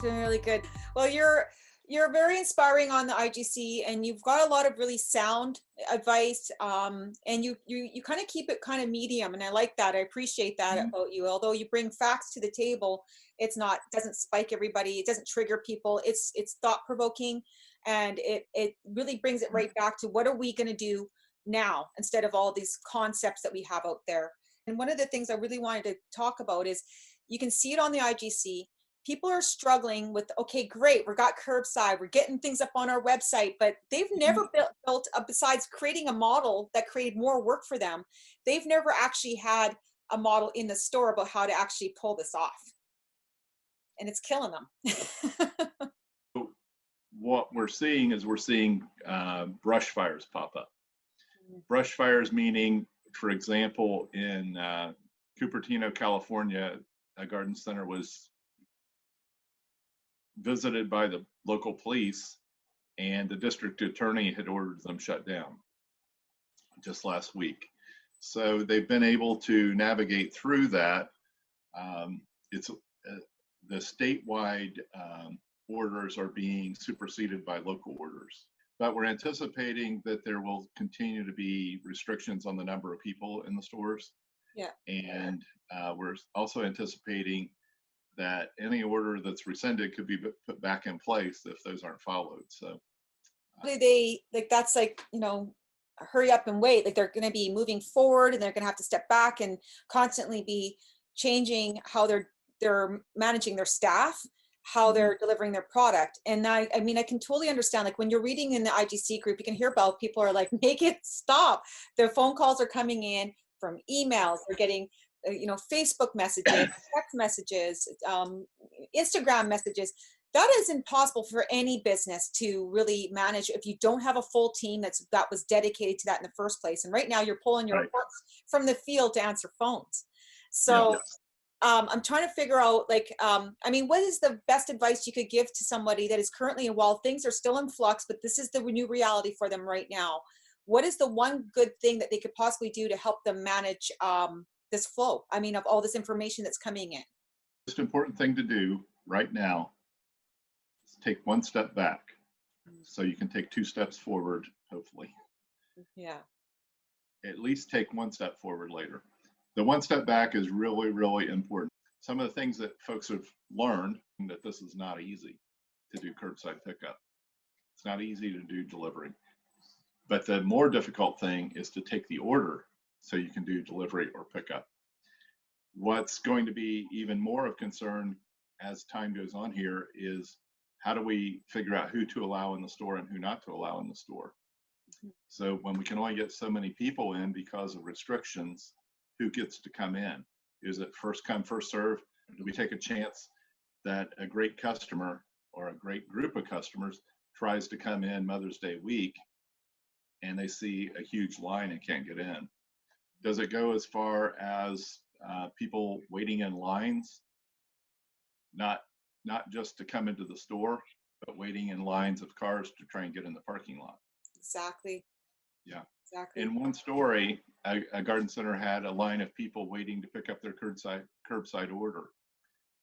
Doing really good. Well, you're very inspiring on the IGC, and you've got a lot of really sound advice. And you kind of keep it kind of medium, and I like that. I appreciate that about you. Although you bring facts to the table, doesn't spike everybody. It doesn't trigger people. It's thought provoking, and it really brings it right back to what are we going to do now instead of all these concepts that we have out there. And one of the things I really wanted to talk about is you can see it on the IGC. People are struggling with, okay, great, we got curbside, we're getting things up on our website, but they've never built besides creating a model that created more work for them, they've never actually had a model in the store about how to actually pull this off. And it's killing them. What we're seeing is brush fires pop up. Brush fires meaning, for example, in Cupertino, California, a garden center was visited by the local police, and the district attorney had ordered them shut down just last week. So they've been able to navigate through that. It's the statewide orders are being superseded by local orders, but we're anticipating that there will continue to be restrictions on the number of people in the stores. Yeah. And we're also anticipating that any order that's rescinded could be put back in place if those aren't followed. So they like, that's like, hurry up and wait. Like, they're going to be moving forward, and they're going to have to step back and constantly be changing how they're managing their staff, how they're delivering their product. And I mean, I can totally understand, like, when you're reading in the IGC group, you can hear about people are like, make it stop. Their phone calls are coming in from emails. They're getting Facebook messages, text messages, Instagram messages. That is impossible for any business to really manage if you don't have a full team that was dedicated to that in the first place. And right now you're pulling your reports from the field to answer phones. So I'm trying to figure out, like, I mean, what is the best advice you could give to somebody that is currently, while things are still in flux, but this is the new reality for them right now? What is the one good thing that they could possibly do to help them manage this flow? I mean, of all this information that's coming in. The most important thing to do right now is take one step back, so you can take 2 steps forward, hopefully. Yeah. At least take 1 step forward later. The 1 step back is really, really important. Some of the things that folks have learned, that this is not easy to do curbside pickup. It's not easy to do delivery. But the more difficult thing is to take the order so you can do delivery or pickup. What's going to be even more of concern as time goes on here is, how do we figure out who to allow in the store and who not to allow in the store? So when we can only get so many people in because of restrictions, who gets to come in? Is it first come, first serve? Do we take a chance that a great customer or a great group of customers tries to come in Mother's Day week and they see a huge line and can't get in? Does it go as far as people waiting in lines, not just to come into the store, but waiting in lines of cars to try and get in the parking lot? Exactly. Yeah. Exactly. In one story, a garden center had a line of people waiting to pick up their curbside order.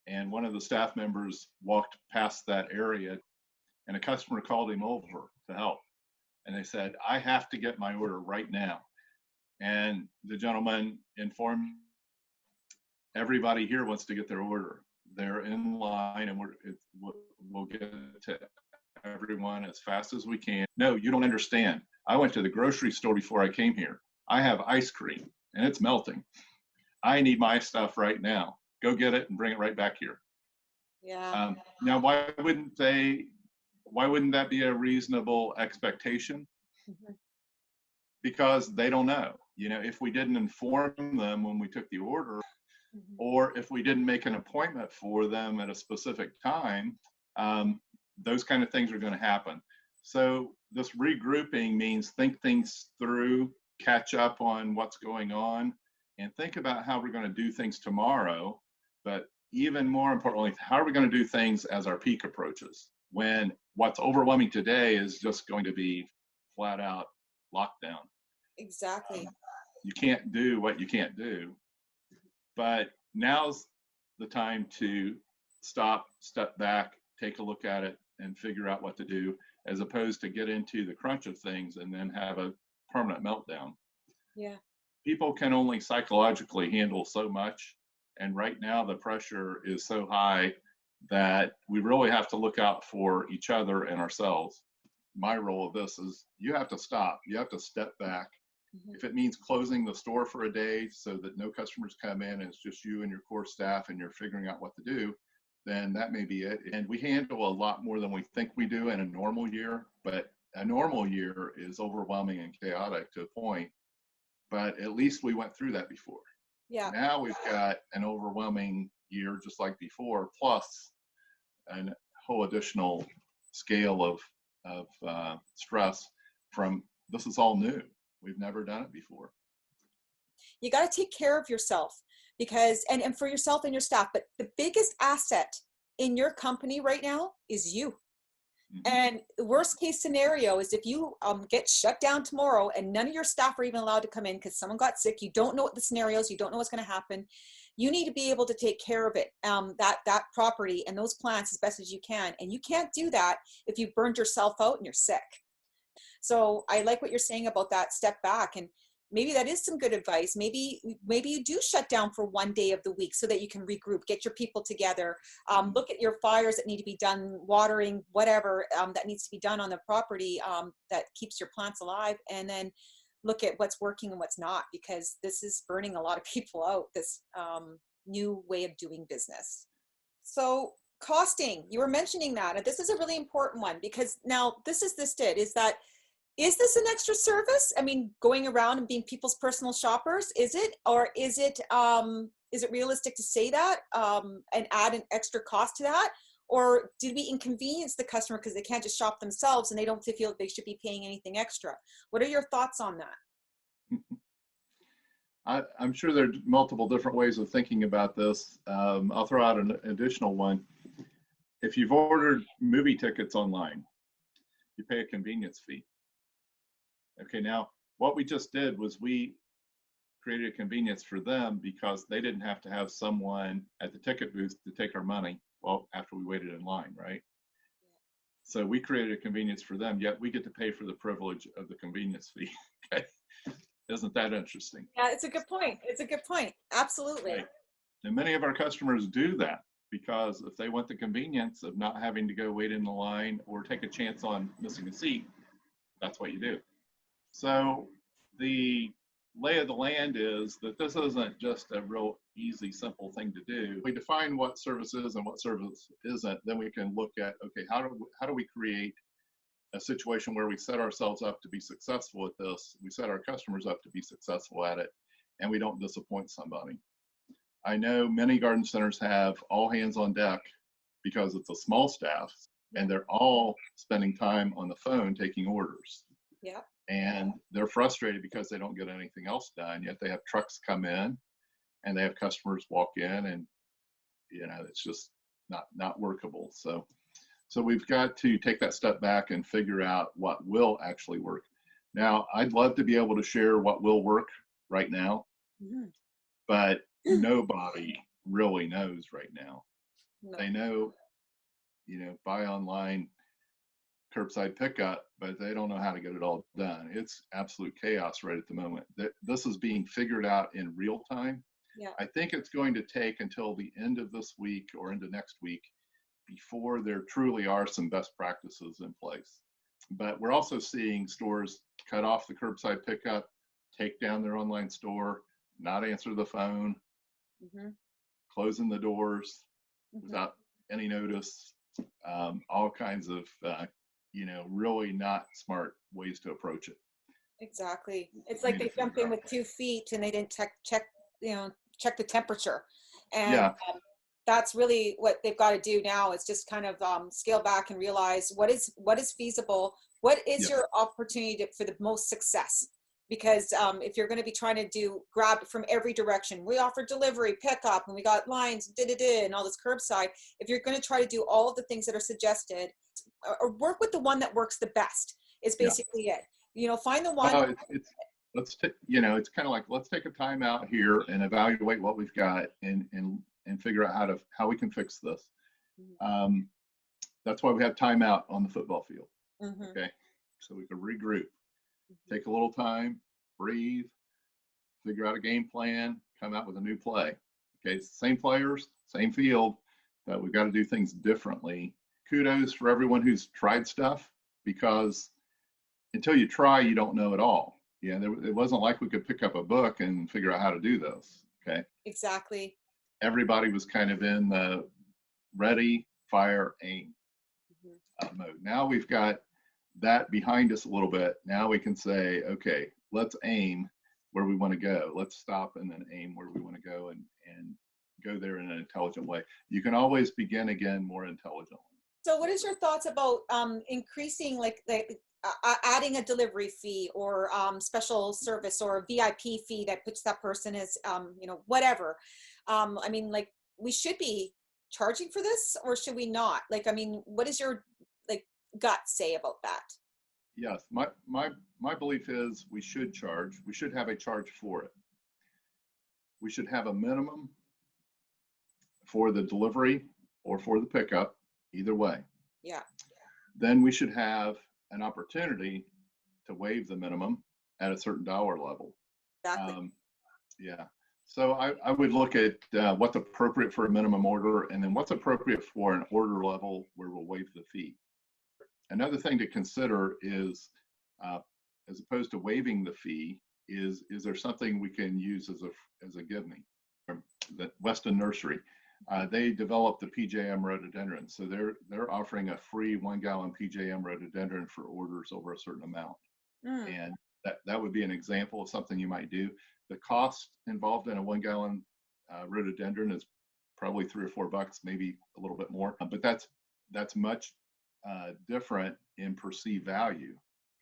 And one of the staff members walked past that area, and a customer called him over to help. And they said, I have to get my order right now. And the gentleman informed, everybody here wants to get their order. They're in line, and we'll get to everyone as fast as we can. No, you don't understand. I went to the grocery store before I came here. I have ice cream and it's melting. I need my stuff right now. Go get it and bring it right back here. Yeah. Now, why wouldn't that be a reasonable expectation? Because they don't know. If we didn't inform them when we took the order, or if we didn't make an appointment for them at a specific time, those kind of things are going to happen. So this regrouping means think things through, catch up on what's going on, and think about how we're going to do things tomorrow. But even more importantly, how are we going to do things as our peak approaches, when what's overwhelming today is just going to be flat out lockdown. Exactly. You can't do what you can't do. But now's the time to stop, step back, take a look at it and figure out what to do, as opposed to get into the crunch of things and then have a permanent meltdown. Yeah. People can only psychologically handle so much. And right now the pressure is so high that we really have to look out for each other and ourselves. My role of this is you have to stop. You have to step back. If it means closing the store for a day so that no customers come in and it's just you and your core staff and you're figuring out what to do, then that may be it. And we handle a lot more than we think we do in a normal year, but a normal year is overwhelming and chaotic to a point. But at least we went through that before. Yeah. Now we've got an overwhelming year just like before, plus a whole additional scale of stress from this is all new. We've never done it before. You got to take care of yourself because, and for yourself and your staff, but the biggest asset in your company right now is you. And the worst case scenario is if you get shut down tomorrow and none of your staff are even allowed to come in because someone got sick, you don't know what the scenarios, you don't know what's going to happen. You need to be able to take care of it, that property and those plants as best as you can. And you can't do that if you've burned yourself out and you're sick. So I like what you're saying about that step back, and maybe that is some good advice. Maybe you do shut down for one day of the week so that you can regroup, get your people together, look at your fires that need to be done, watering, whatever that needs to be done on the property that keeps your plants alive, and then look at what's working and what's not, because this is burning a lot of people out, this new way of doing business. So costing, you were mentioning that, and this is a really important one, because now is this an extra service? I mean, going around and being people's personal shoppers, is it? Or is it realistic to say that and add an extra cost to that? Or did we inconvenience the customer because they can't just shop themselves and they don't feel like they should be paying anything extra? What are your thoughts on that? I'm sure there are multiple different ways of thinking about this. I'll throw out an additional one. If you've ordered movie tickets online, you pay a convenience fee. Okay, now what we just did was we created a convenience for them because they didn't have to have someone at the ticket booth to take our money, well, after we waited in line, right? So we created a convenience for them, yet we get to pay for the privilege of the convenience fee. Okay, isn't that interesting? Yeah, it's a good point. It's a good point. Absolutely. Right. And many of our customers do that because if they want the convenience of not having to go wait in the line or take a chance on missing a seat, that's what you do. So the lay of the land is that this isn't just a real easy, simple thing to do. We define what service is and what service isn't, then we can look at, okay, how do we create a situation where we set ourselves up to be successful at this, we set our customers up to be successful at it, and we don't disappoint somebody. I know many garden centers have all hands on deck because it's a small staff and they're all spending time on the phone taking orders. Yeah. And they're frustrated because they don't get anything else done, yet they have trucks come in and they have customers walk in, and it's just not workable. So we've got to take that step back and figure out what will actually work. Now, I'd love to be able to share what will work right now, but nobody really knows right now. No. They know, buy online, curbside pickup, but they don't know how to get it all done. It's absolute chaos right at the moment. This is being figured out in real time. Yeah. I think it's going to take until the end of this week or into next week before there truly are some best practices in place. But we're also seeing stores cut off the curbside pickup, take down their online store, not answer the phone, closing the doors without any notice, all kinds of really not smart ways to approach it. Exactly. It's like they jump in with 2 feet and they didn't check the temperature. And that's really what they've got to do now, is just kind of scale back and realize what is feasible, what is your opportunity for the most success. Because if you're going to be trying to grab from every direction, we offer delivery, pickup, and we got lines, and all this curbside. If you're going to try to do all of the things that are suggested, or work with the one that works the best, is basically it. Find the one. It's kind of like, let's take a timeout here and evaluate what we've got and figure out how we can fix this. That's why we have timeout on the football field. Mm-hmm. Okay. So we can regroup, take a little time, breathe, figure out a game plan, come out with a new play. Okay. Same players, same field, but we've got to do things differently. Kudos for everyone who's tried stuff, because until you try, you don't know it all. Yeah. It wasn't like we could pick up a book and figure out how to do this. Okay. Exactly. Everybody was kind of in the ready, fire, aim mode. Now we've got that behind us a little bit. Now we can say, okay, let's aim where we want to go. Let's stop and then aim where we want to go, and go there in an intelligent way. You can always begin again more intelligently. So what is your thoughts about increasing, like adding a delivery fee or special service or a VIP fee that puts that person as, whatever. I mean, like, we should be charging for this, or should we not? Like, I mean, what is your gut say about that? Yes, my belief is we should charge. We should have a charge for it. We should have a minimum for the delivery or for the pickup, either way. Yeah. Then we should have an opportunity to waive the minimum at a certain dollar level. Exactly. Yeah. So I would look at what's appropriate for a minimum order, and then what's appropriate for an order level where we'll waive the fee. Another thing to consider is, as opposed to waiving the fee, is there something we can use as a give me? The Weston Nursery, they developed the PJM rhododendron, so they're offering a free 1 gallon PJM rhododendron for orders over a certain amount, and that would be an example of something you might do. The cost involved in a 1 gallon rhododendron is probably $3 or $4, maybe a little bit more, but that's much different in perceived value.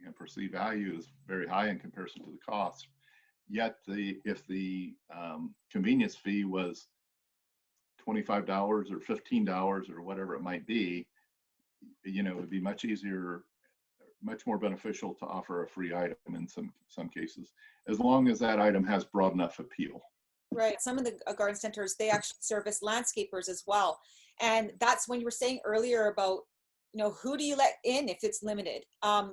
And perceived value is very high in comparison to the cost. Yet if the convenience fee was $25 or $15 or whatever it might be, it would be much easier, much more beneficial to offer a free item in some cases, as long as that item has broad enough appeal. Right. Some of the garden centers, they actually service landscapers as well. And that's when you were saying earlier about, who do you let in if it's limited?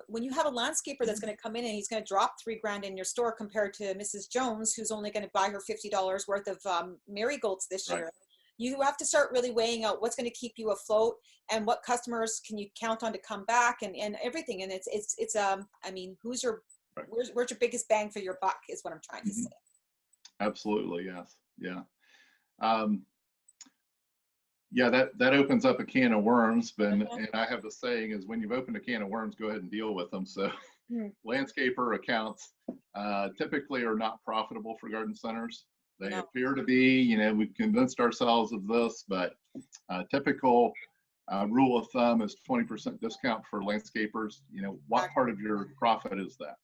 When you have a landscaper that's going to come in and he's going to drop $3,000 in your store compared to Mrs. Jones, who's only going to buy her $50 worth of marigolds this year, you have to start really weighing out what's going to keep you afloat and what customers can you count on to come back and everything. And it's I mean, where's your biggest bang for your buck is what I'm trying to say. Absolutely. Yes. Yeah. Yeah, that opens up a can of worms, but and I have the saying is, when you've opened a can of worms, go ahead and deal with them. So landscaper accounts typically are not profitable for garden centers. They appear to be, we've convinced ourselves of this, but typical rule of thumb is 20% discount for landscapers. What part of your profit is that?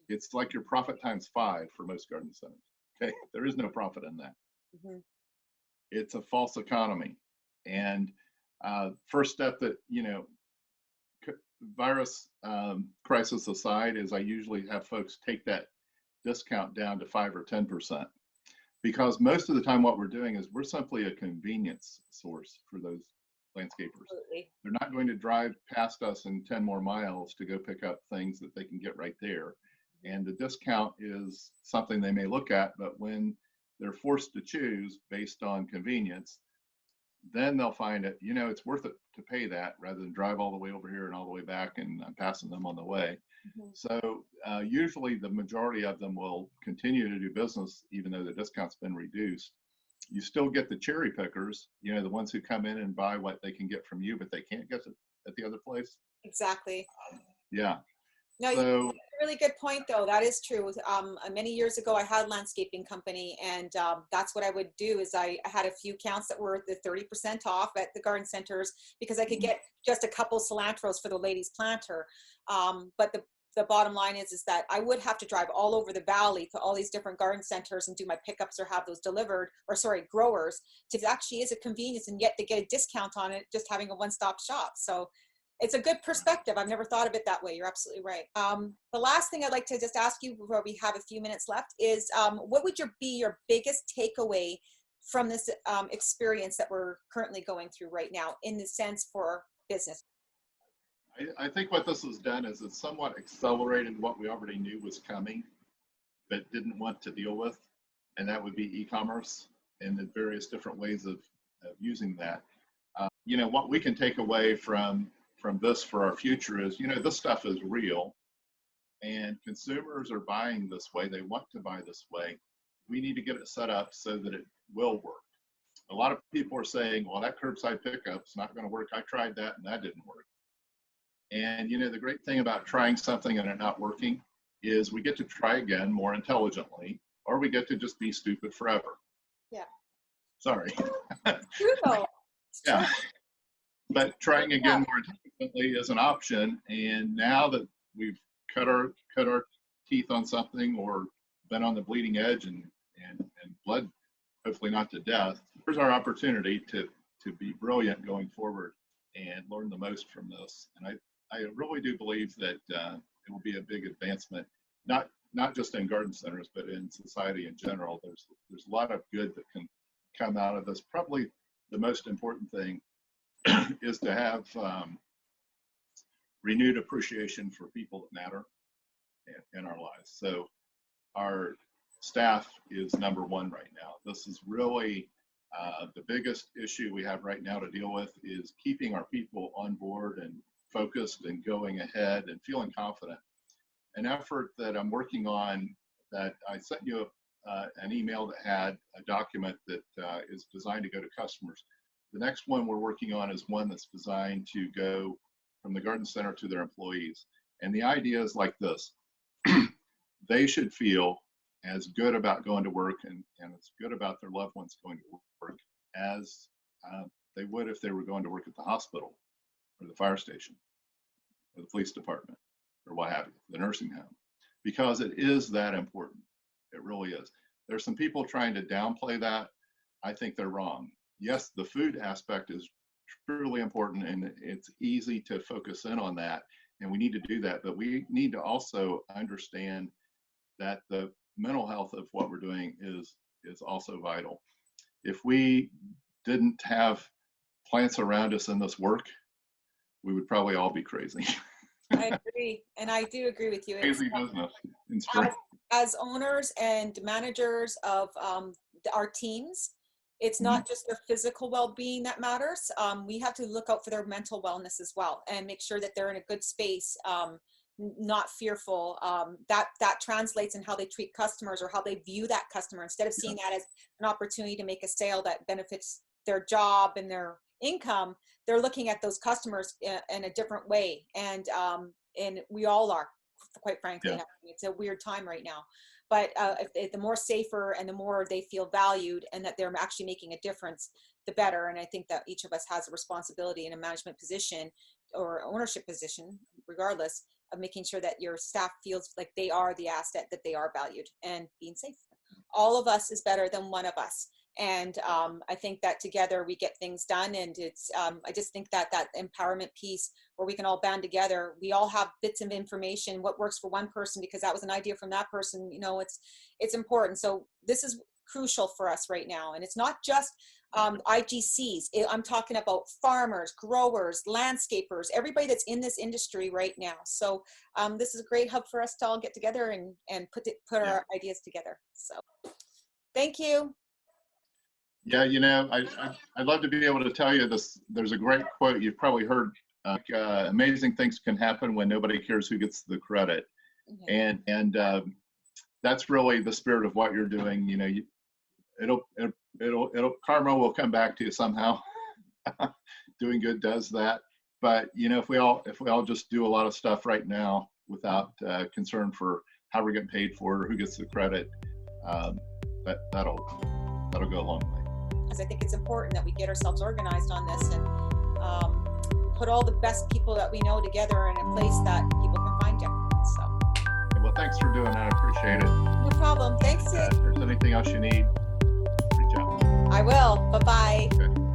It's like your profit times 5 for most garden centers. Okay, there is no profit in that. It's a false economy. And first step that, virus crisis aside, is I usually have folks take that discount down to 5 or 10%, because most of the time what we're doing is we're simply a convenience source for those landscapers. Absolutely. They're not going to drive past us in 10 more miles to go pick up things that they can get right there. And the discount is something they may look at, but when they're forced to choose based on convenience, then they'll find it, it's worth it to pay that rather than drive all the way over here and all the way back, and I'm passing them on the way. So usually the majority of them will continue to do business even though the discount's been reduced. You still get the cherry pickers, the ones who come in and buy what they can get from you, but they can't get it at the other place. Exactly. Yeah. No, so, a really good point, though. That is true. Many years ago, I had a landscaping company, and that's what I would do. Is I had a few counts that were the 30% off at the garden centers because I could get just a couple cilantros for the ladies' planter. But the bottom line is that I would have to drive all over the valley to all these different garden centers and do my pickups or have those delivered, growers. It actually is a convenience, and yet they get a discount on it just having a one-stop shop. So it's a good perspective. I've never thought of it that way. You're absolutely right. The last thing I'd like to just ask you before we have a few minutes left is, what would be your biggest takeaway from this experience that we're currently going through right now, in the sense for business. I think what this has done is it's somewhat accelerated what we already knew was coming, but didn't want to deal with, and that would be e-commerce and the various different ways of using that. You know, what we can take away from this for our future is, you know, this stuff is real, and consumers are buying this way. They want to buy this way. We need to get it set up so that it will work. A lot of people are saying, well, that curbside pickup's not going to work. I tried that and that didn't work. And, you know, the great thing about trying something and it not working is we get to try again more intelligently, or we get to just be stupid forever. Yeah. Sorry. True though. Yeah. But trying again more intelligently is an option. And now that we've cut our teeth on something or been on the bleeding edge and bled, hopefully not to death, here's our opportunity to be brilliant going forward and learn the most from this. And I really do believe that it will be a big advancement, not just in garden centers, but in society in general. There's a lot of good that can come out of this. Probably the most important thing is to have renewed appreciation for people that matter in our lives. So our staff is number one right now. This is really the biggest issue we have right now to deal with, is keeping our people on board and focused and going ahead and feeling confident. An effort that I'm working on, that I sent you an email that had a document that is designed to go to customers. The next one we're working on is one that's designed to go from the garden center to their employees. And the idea is like this. They should feel as good about going to work and as good about their loved ones going to work as they would if they were going to work at the hospital or the fire station or the police department or what have you, the nursing home, because it is that important. It really is. There's some people trying to downplay that. I think they're wrong. Yes, the food aspect is truly important, and it's easy to focus in on that, and we need to do that, but we need to also understand that the mental health of what we're doing is also vital. If we didn't have plants around us in this work, we would probably all be crazy. I agree, and I do agree with you. Crazy business. As owners and managers of our teams, it's not just their physical well-being that matters. We have to look out for their mental wellness as well, and make sure that they're in a good space, not fearful. That translates in how they treat customers or how they view that customer. Instead of seeing that as an opportunity to make a sale that benefits their job and their income, they're looking at those customers in a different way. And we all are, quite frankly. Yeah. It's a weird time right now. But the more safer and the more they feel valued and that they're actually making a difference, the better. And I think that each of us has a responsibility in a management position or ownership position, regardless, of making sure that your staff feels like they are the asset, that they are valued, and being safe. All of us is better than one of us. And I think that together we get things done. And it's, I just think that empowerment piece where we can all band together, we all have bits of information, what works for one person, because that was an idea from that person, you know, it's important. So this is crucial for us right now. And it's not just IGCs. I'm talking about farmers, growers, landscapers, everybody that's in this industry right now. So this is a great hub for us to all get together and put our ideas together. So thank you. Yeah, you know, I'd love to be able to tell you this. There's a great quote you've probably heard. Amazing things can happen when nobody cares who gets the credit, and that's really the spirit of what you're doing. You know, it'll karma will come back to you somehow. Doing good does that, but you know, if we all just do a lot of stuff right now without concern for how we're getting paid for it or who gets the credit, that'll go a long way. Because I think it's important that we get ourselves organized on this and put all the best people that we know together in a place that people can find you. So. Well, thanks for doing that. I appreciate it. No problem. Thanks, Sid. If there's anything else you need, reach out. I will. Bye-bye. Okay.